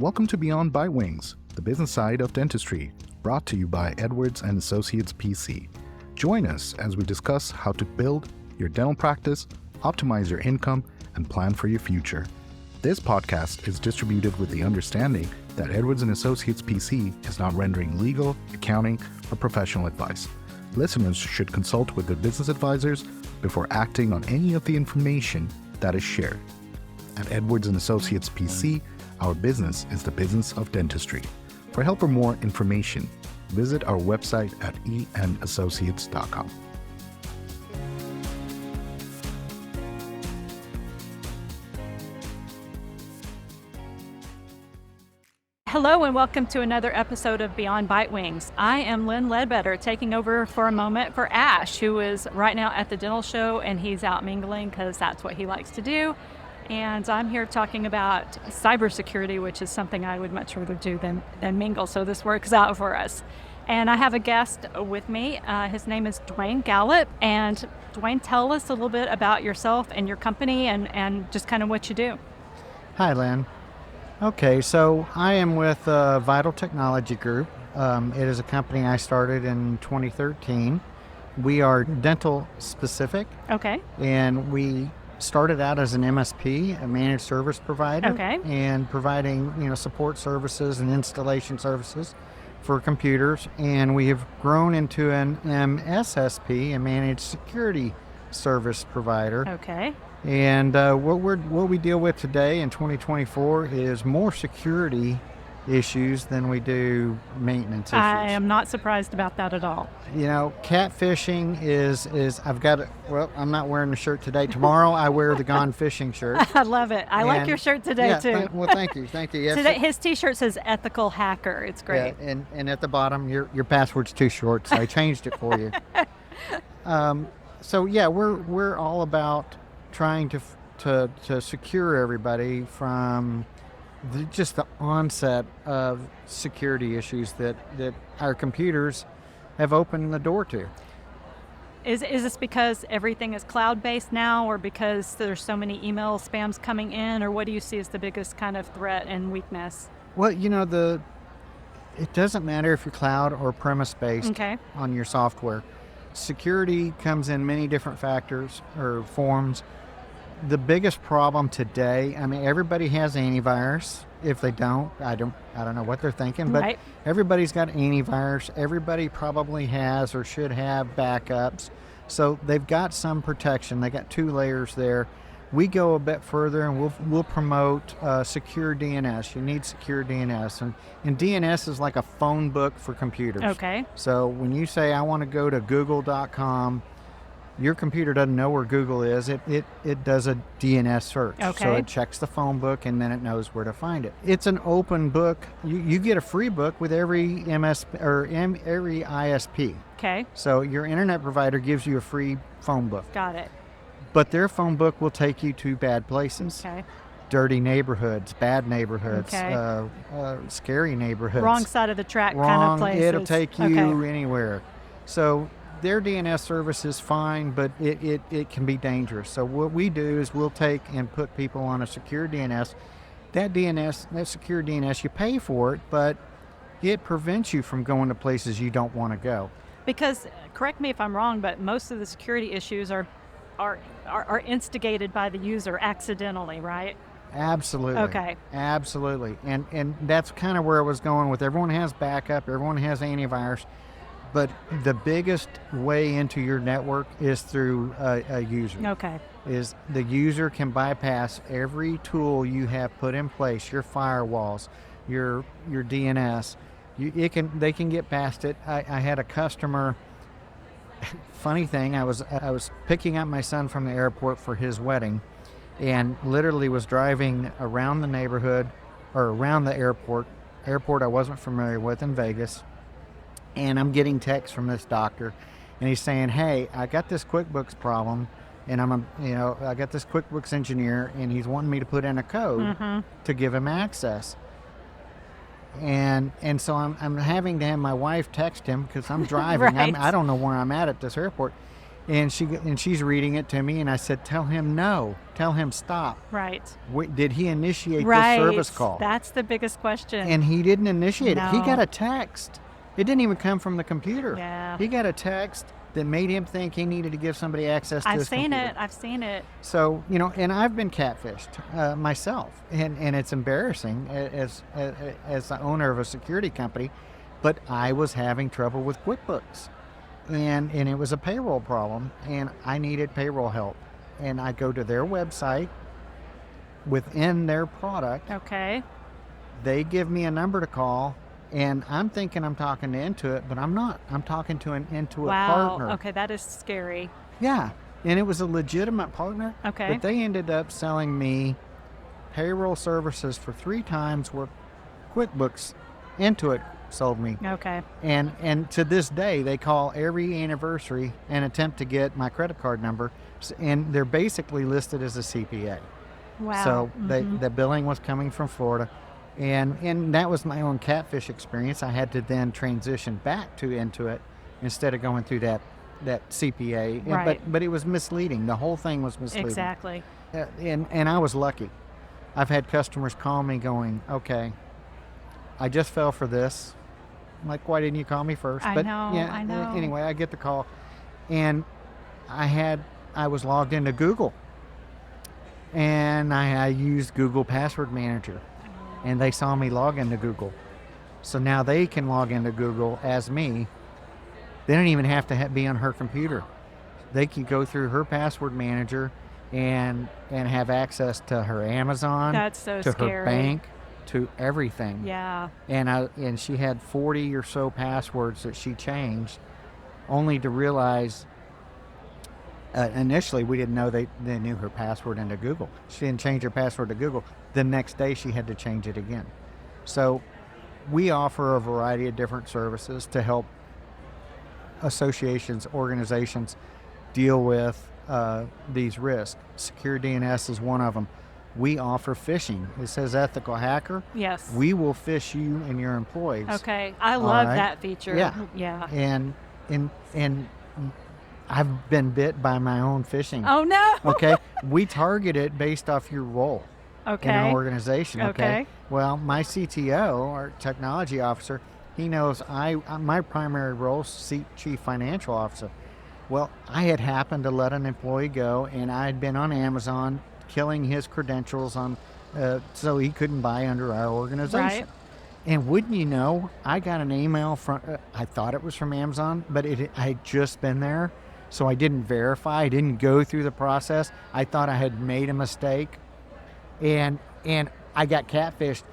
Welcome to Beyond Bitewings, the business side of dentistry, brought to you by Edwards and Associates PC. Join us as we discuss how to build your dental practice, optimize your income, and plan for your future. This podcast is distributed with the understanding that Edwards and Associates PC is not rendering legal, accounting, or professional advice. Listeners should consult with their business advisors before acting on any of the information that is shared. At Edwards and Associates PC, our business is the business of dentistry. For help or more information, visit our website at enassociates.com. Hello and welcome to another episode of Beyond Bitewings. I am Lynn Ledbetter, taking over for a moment for Ash, who is right now at the dental show, and he's out mingling because that's what he likes to do. And I'm here talking about cybersecurity, which is something I would much rather do than mingle, so this works out for us. And I have a guest with me. His name is Duane Gallup. And Dwayne, tell us a little bit about yourself and your company and just kind of what you do. Hi, Lynn. Okay, so I am with Vital Technology Group. It is a company I started in 2013. We are dental specific. Okay. And we started out as an MSP, a managed service provider. Okay. And providing, support services and installation services for computers. And we have grown into an MSSP, a managed security service provider. Okay. And what we deal with today in 2024 is more security issues than we do maintenance issues. I am not surprised about that at all. Catfishing is I'm not wearing the shirt today. Tomorrow I wear the Gone Fishing shirt. I love it. I like your shirt today too. Thank you. Yes. Today, his t-shirt says ethical hacker. It's great. Yeah, and at the bottom your password's too short, so I changed it for you. We're all about trying to secure everybody from just the onset of security issues that our computers have opened the door to. Is this because everything is cloud-based now, or because there's so many email spams coming in, or what do you see as the biggest kind of threat and weakness? Well, it doesn't matter if you're cloud or premise-based on your software. Security comes in many different factors or forms. The biggest problem today, everybody has antivirus. If they don't, I don't know what they're thinking, but Everybody's got antivirus. Everybody probably has or should have backups. So they've got some protection. They got 2 layers there. We go a bit further and we'll promote Secure DNS. You need Secure DNS. And DNS is like a phone book for computers. Okay. So when you say, I want to go to google.com, your computer doesn't know where Google is. It does a DNS search. Okay. So it checks the phone book and then it knows where to find it. It's an open book. You get a free book with every every ISP. Okay. So your internet provider gives you a free phone book. Got it. But their phone book will take you to bad places. Okay. Dirty neighborhoods, bad neighborhoods, okay. Scary neighborhoods. Wrong side of the track kind of places. It'll take you anywhere. So their DNS service is fine, but it can be dangerous. So what we do is we'll take and put people on a secure DNS. That secure DNS, you pay for it, but it prevents you from going to places you don't want to go. Because, correct me if I'm wrong, but most of the security issues are instigated by the user accidentally, right? Absolutely. Okay. Absolutely. And that's kind of where I was going with. Everyone has backup, everyone has antivirus. But the biggest way into your network is through a user. Okay. Is the user can bypass every tool you have put in place, your firewalls, your DNS. They can get past it. I had a customer. Funny thing, I was picking up my son from the airport for his wedding, and literally was driving around the neighborhood or around the airport I wasn't familiar with in Vegas. And I'm getting texts from this doctor, and he's saying, "Hey, I got this QuickBooks problem, and I got this QuickBooks engineer, and he's wanting me to put in a code to give him access." And so I'm having to have my wife text him because I'm driving. Right. I don't know where I'm at this airport, And she's reading it to me, and I said, "Tell him no. Tell him stop." Right. Did he initiate Right. this service call? That's the biggest question. And he didn't initiate it. He No. got a text. It didn't even come from the computer. Yeah. He got a text that made him think he needed to give somebody access to I've his seen computer. it. I've seen it. So, and I've been catfished myself, and it's embarrassing as the owner of a security company, but I was having trouble with QuickBooks, and it was a payroll problem, and I needed payroll help, and I go to their website within their product. Okay. They give me a number to call, and I'm thinking I'm talking to Intuit, but I'm not. I'm talking to an Intuit partner. Okay, that is scary. Yeah, and it was a legitimate partner. Okay. But they ended up selling me payroll services for 3 times what QuickBooks Intuit sold me. Okay. And to this day, they call every anniversary and attempt to get my credit card number, and they're basically listed as a CPA. Wow. So the billing was coming from Florida. And that was my own catfish experience. I had to then transition back to Intuit instead of going through that CPA. Right. But it was misleading. The whole thing was misleading. Exactly. And I was lucky. I've had customers call me going, "Okay, I just fell for this." I'm like, "Why didn't you call me first?" I know. Anyway, I get the call, and I was logged into Google, and I used Google Password Manager. And they saw me log into Google. So now they can log into Google as me. They don't even have to be on her computer. They can go through her password manager and have access to her Amazon, That's so to scary. her bank, to everything. Yeah. And she had 40 or so passwords that she changed, only to realize initially we didn't know they knew her password into Google. She didn't change her password to Google. The next day she had to change it again. So we offer a variety of different services to help associations, organizations deal with these risks. Secure DNS is one of them. We offer phishing. It says ethical hacker. Yes. We will phish you and your employees. Okay. I love right. that feature. Yeah. Yeah. And I've been bit by my own phishing. Oh no. Okay. We target it based off your role in an Okay. organization. Okay. Well, my CTO, or technology officer, he knows my primary role is chief financial officer. Well, I had happened to let an employee go, and I had been on Amazon killing his credentials on so he couldn't buy under our organization. Right. And wouldn't you know, I got an email from, I thought it was from Amazon, but I had just been there. So I didn't verify. I didn't go through the process. I thought I had made a mistake. And I got catfished.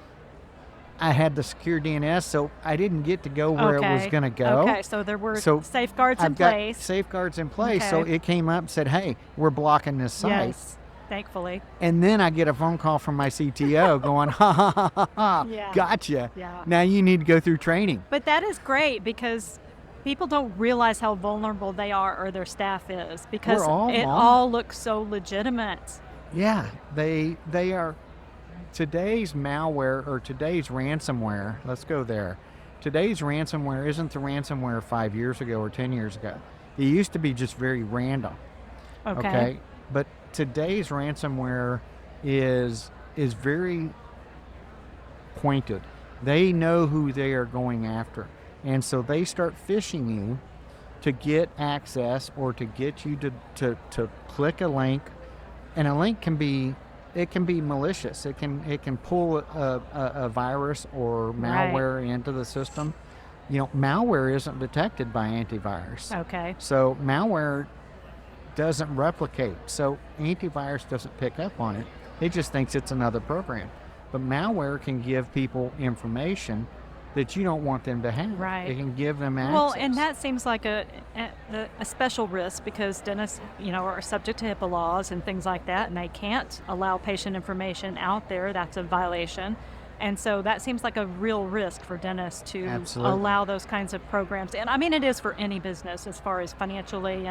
I had the secure DNS, so I didn't get to go where it was going to go. Okay, so there were So safeguards in I've got place. safeguards in place. So Okay. it came up and said, "Hey, we're blocking this site." Yes, thankfully. And then I get a phone call from my CTO going, "Ha ha ha ha ha, Yeah. gotcha. Yeah. Now you need to go through training." But that is great because people don't realize how vulnerable they are or their staff is because We're all it vulnerable. all looks so legitimate. Yeah, they are. Today's malware or today's ransomware, let's go there. Today's ransomware isn't the ransomware 5 years ago or 10 years ago. It used to be just very random. Okay. But today's ransomware is very pointed. They know who they are going after. And so they start phishing you to get access or to get you to click a link. And a link can be malicious. It can pull a virus or malware into the system. Malware isn't detected by antivirus. Okay. So malware doesn't replicate. So antivirus doesn't pick up on it. It just thinks it's another program. But malware can give people information that you don't want them to have. Right. It can give them access. Well, and that seems like a special risk because dentists, are subject to HIPAA laws and things like that, and they can't allow patient information out there. That's a violation. And so that seems like a real risk for dentists to Absolutely. allow those kinds of programs. And I mean, it is for any business as far as financially,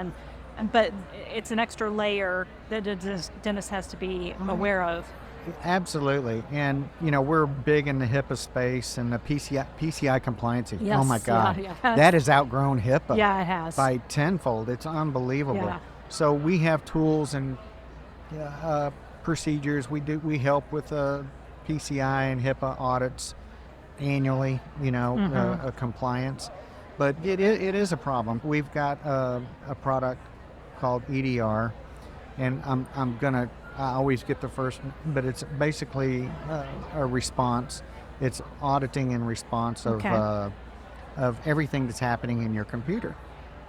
but it's an extra layer that a dentist has to be aware of. Absolutely. And, we're big in the HIPAA space and the PCI compliance. Yes, Oh my God. yeah. That has outgrown HIPAA Yeah, it has. by tenfold. It's unbelievable. Yeah. So we have tools and procedures. We help with PCI and HIPAA audits annually, compliance. But it is a problem. We've got a product called EDR, and I always get the first, but it's basically a response. It's auditing and response of everything that's happening in your computer.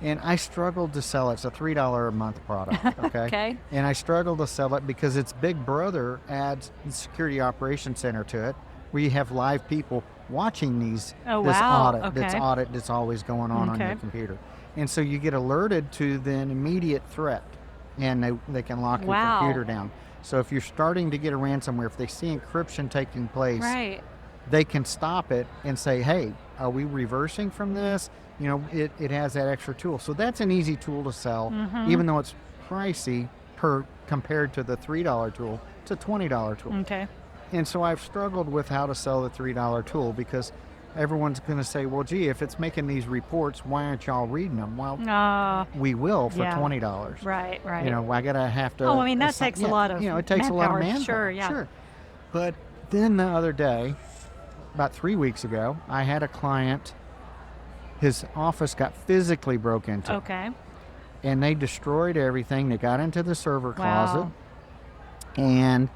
And I struggled to sell it. It's a $3 a month product, okay? Okay. And I struggled to sell it because its big brother adds the Security Operations Center to it, where you have live people watching this audit that's always going on your computer. And so you get alerted to the immediate threat, and they can lock your computer down. So if you're starting to get a ransomware, if they see encryption taking place, they can stop it and say, hey, are we reversing from this? It has that extra tool. So that's an easy tool to sell, even though it's pricey compared to the $3 tool. It's a $20 tool. Okay. And so I've struggled with how to sell the $3 tool, because everyone's going to say, well, gee, if it's making these reports, why aren't y'all reading them? Well, we will for $20. Right. I got to have to. Oh, I mean, that takes a lot of it takes a lot of manpower. Sure, yeah. Sure. But then the other day, about 3 weeks ago, I had a client, his office got physically broke into. Okay. And they destroyed everything. They got into the server closet. Wow.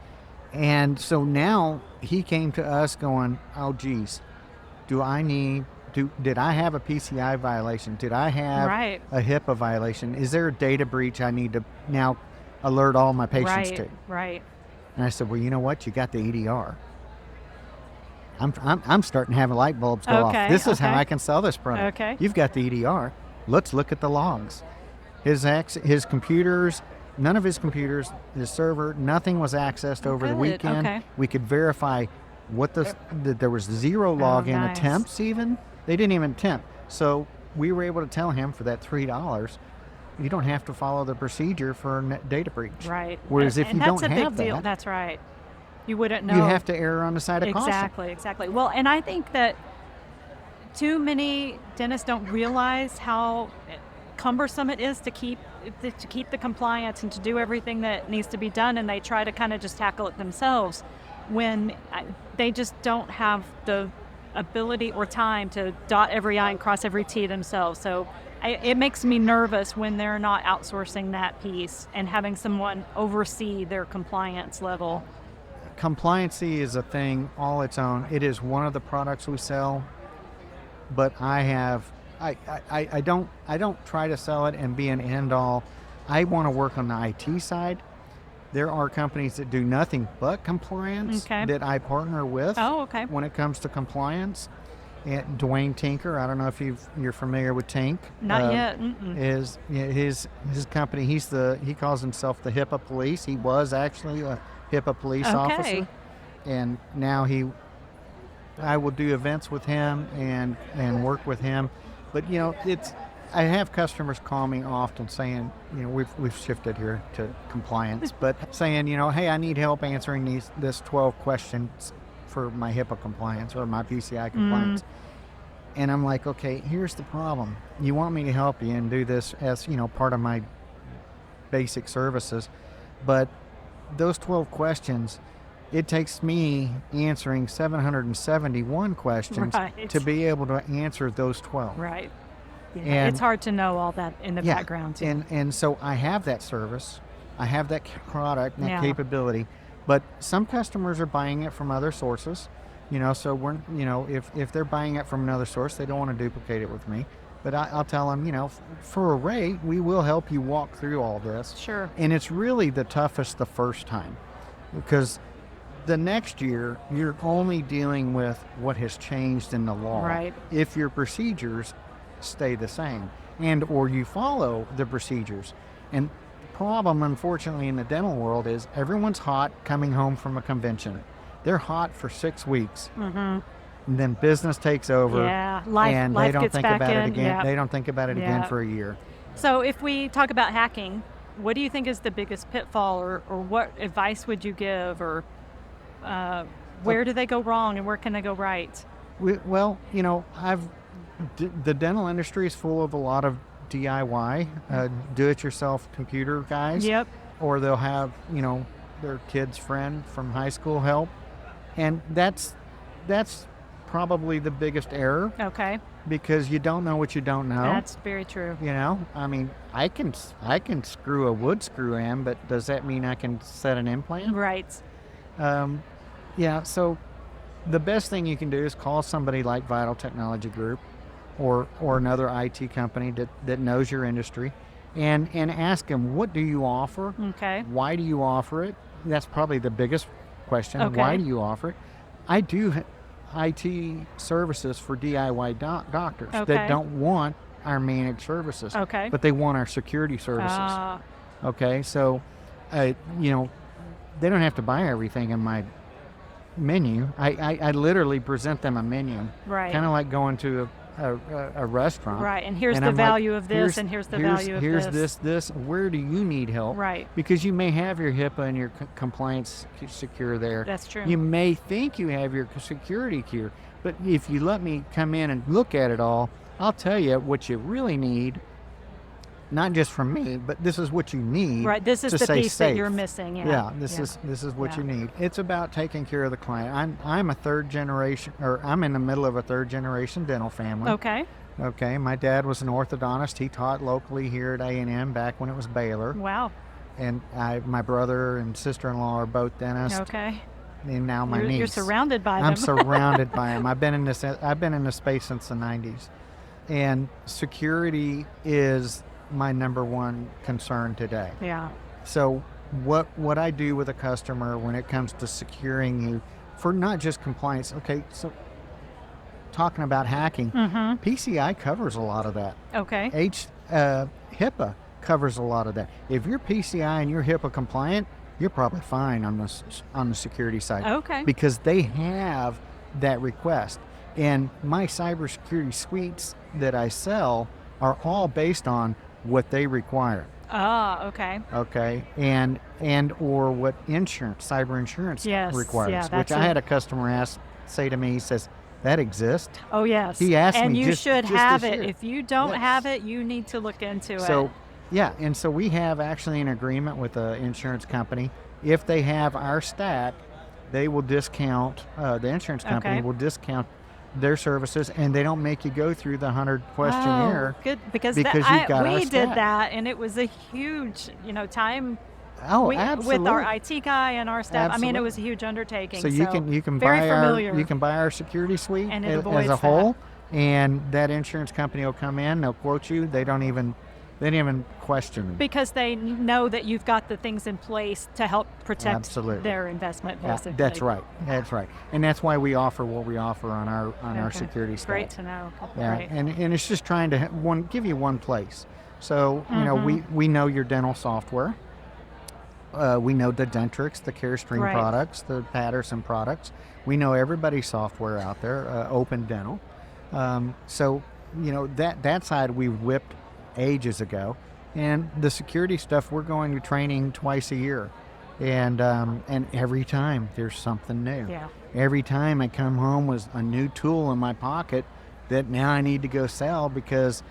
And so now he came to us going, oh, geez, did I have a PCI violation? Did I have a HIPAA violation? Is there a data breach I need to now alert all my patients to? Right. And I said, well, you know what? You got the EDR. I'm starting to have light bulbs go off. This is how I can sell this product. Okay. You've got the EDR. Let's look at the logs. His computers, none of his computers, his server, nothing was accessed over the weekend. Okay. We could verify that there was 0 login attempts even. They didn't even attempt. So we were able to tell him for that $3, you don't have to follow the procedure for a data breach. Right. Whereas if you don't have that. That's a big deal. That's right. You wouldn't know. You have to err on the side of caution. Exactly. Well, and I think that too many dentists don't realize how cumbersome it is to keep the compliance and to do everything that needs to be done, and they try to kind of just tackle it themselves when they just don't have the ability or time to dot every I and cross every T themselves. So it makes me nervous when they're not outsourcing that piece and having someone oversee their compliance level. Compliancy is a thing all its own. It is one of the products we sell, but I don't try to sell it and be an end all. I want to work on the IT side. There are companies that do nothing but compliance that I partner with when it comes to compliance. And Dwayne Tinker, I don't know if you're familiar with Tink. Not yet. His company, he calls himself the HIPAA police. He was actually a HIPAA police officer. And now I will do events with him and work with him. But I have customers call me often saying, we've shifted here to compliance, but saying, hey, I need help answering this 12 questions for my HIPAA compliance or my PCI compliance. And I'm like, okay, here's the problem. You want me to help you and do this as, part of my basic services, but those 12 questions, it takes me answering 771 questions to be able to answer those 12. Right. Yeah, and it's hard to know all that in the background too. And so I have that service, I have that product, and that capability, but some customers are buying it from other sources, so we're, if they're buying it from another source, they don't want to duplicate it with me. But I'll tell them, for a rate, we will help you walk through all this. Sure. And it's really the toughest the first time, because the next year, you're only dealing with what has changed in the law. Right. If your procedures stay the same or you follow the procedures. And the problem, unfortunately, in the dental world is everyone's hot coming home from a convention. They're hot for 6 weeks. And then business takes over, and they don't think about it again. They don't think about it again for a year. So if we talk about hacking, what do you think is the biggest pitfall, or what advice would you give, or Where do they go wrong and where can they go right? Well, the dental industry is full of a lot of DIY, do-it-yourself computer guys. Yep. Or they'll have, their kid's friend from high school help. And that's probably the biggest error. Okay. Because you don't know what you don't know. That's very true. I mean, I can screw a wood screw in, but does that mean I can set an implant? Right. So the best thing you can do is call somebody like Vital Technology Group or another IT company that knows your industry and ask them, what do you offer? Okay. Why do you offer it? That's probably the biggest question. Okay. Why do you offer it? I do IT services for DIY doctors that don't want our managed services, but they want our security services. Okay, so they don't have to buy everything in my menu. I literally present them a menu, right? Kind of like going to a restaurant, right? And here's the value of this, and here's the value of this. Here's this. Where do you need help? Right. Because you may have your HIPAA and your compliance secure there. That's true. You may think you have your security secure, but if you let me come in and look at it all, I'll tell you what you really need. Not just from me, but this is what you need. Right. This is the piece that you're missing. Yeah. This is what you need. It's about taking care of the client. I'm a third generation, or I'm in the middle of a third generation dental family. Okay. Okay. My dad was an orthodontist. He taught locally here at A&M back when it was Baylor. Wow. And my brother and sister-in-law are both dentists. Okay. And now my niece. You're surrounded by them. I'm surrounded by them. I've been in this space since the 90s, and security is my number one concern today. Yeah. So what I do with a customer when it comes to securing you for not just compliance. Okay, so talking about hacking, PCI covers a lot of that. Okay. HIPAA covers a lot of that. If you're PCI and you're HIPAA compliant, you're probably fine on the security side. Okay. Because they have that request. And my cybersecurity suites that I sell are all based on what they require. Okay. Okay. And or what cyber insurance requires. Which I had a customer say to me, he says, that exists? Oh, yes. He asked and me you should just have this it. year. If you don't have it, you need to look into it. Yeah, and so we have actually an agreement with the insurance company. If they have our stack, they will discount, the insurance company will discount their services, and they don't make you go through the 100 questionnaire. Good, because we did that, and it was a huge, time. Absolutely. With our IT guy and our staff. Absolutely. I mean, it was a huge undertaking. So you can buy our security suite and as a whole, and that insurance company will come in, they'll quote you. They don't even question them. Because they know that you've got the things in place to help protect their investment. That's right. And that's why we offer what we offer on our security stack. Great to know. Yeah, Great. and it's just trying to give you one place. So we know your dental software. We know the Dentrix, the Carestream products, the Patterson products. We know everybody's software out there, Open Dental. So that side we whipped ages ago, and the security stuff we're going to training twice a year, and every time there's something new. Yeah. Every time I come home with a new tool in my pocket that now I need to go sell because,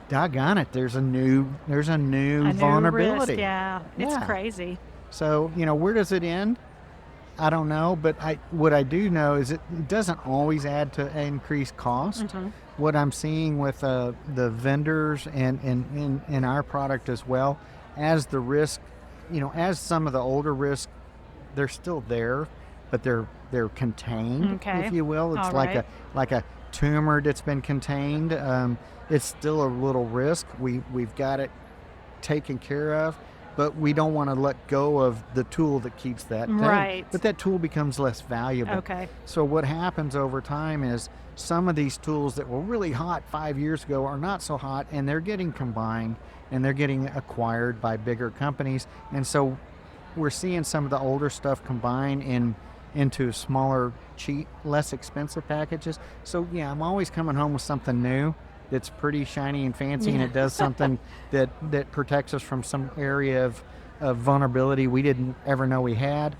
doggone it, there's a new vulnerability. Risk, it's crazy. So where does it end? I don't know, but what I do know is it doesn't always add to increased cost. What I'm seeing with the vendors and in our product as well, as the risk, as some of the older risks, they're still there, but they're contained, if you will. It's like a tumor that's been contained. It's still a little risk. We've got it taken care of. But we don't want to let go of the tool that keeps that thing. Right. But that tool becomes less valuable. Okay. So what happens over time is some of these tools that were really hot 5 years ago are not so hot, and they're getting combined, and they're getting acquired by bigger companies. And so we're seeing some of the older stuff combine into smaller, cheap, less expensive packages. So yeah, I'm always coming home with something new that's pretty shiny and fancy, and it does something that protects us from some area of vulnerability we didn't ever know we had.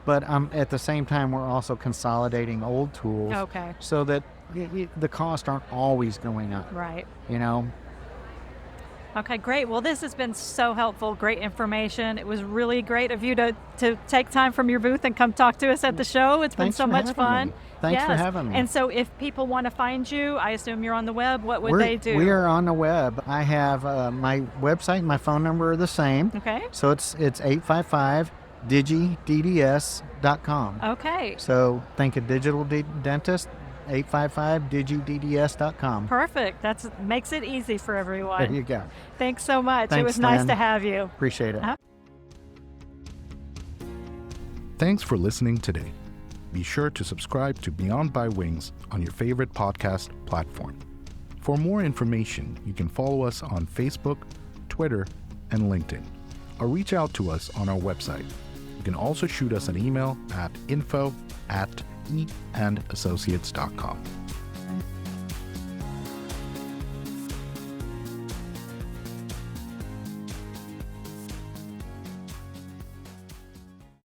but at the same time, we're also consolidating old tools Okay. so that the costs aren't always going up. Right. You know, Okay, great. Well, this has been so helpful. Great information. It was really great of you to take time from your booth and come talk to us at the show. It's been Thanks so for much having fun. me. Thanks for having me. And so if people want to find you, I assume you're on the web. What would they do? We are on the web. I have my website and my phone number are the same. Okay. So it's 855-digidds.com. Okay. So think of digital dentist, 855-digidds.com. Perfect. That makes it easy for everyone. There you go. Thanks so much. Thanks, It was nice Lynn. to have you. Appreciate it. Thanks for listening today. Be sure to subscribe to Beyond Bitewings on your favorite podcast platform. For more information, you can follow us on Facebook, Twitter, and LinkedIn, or reach out to us on our website. You can also shoot us an email at info@eandassociates.com.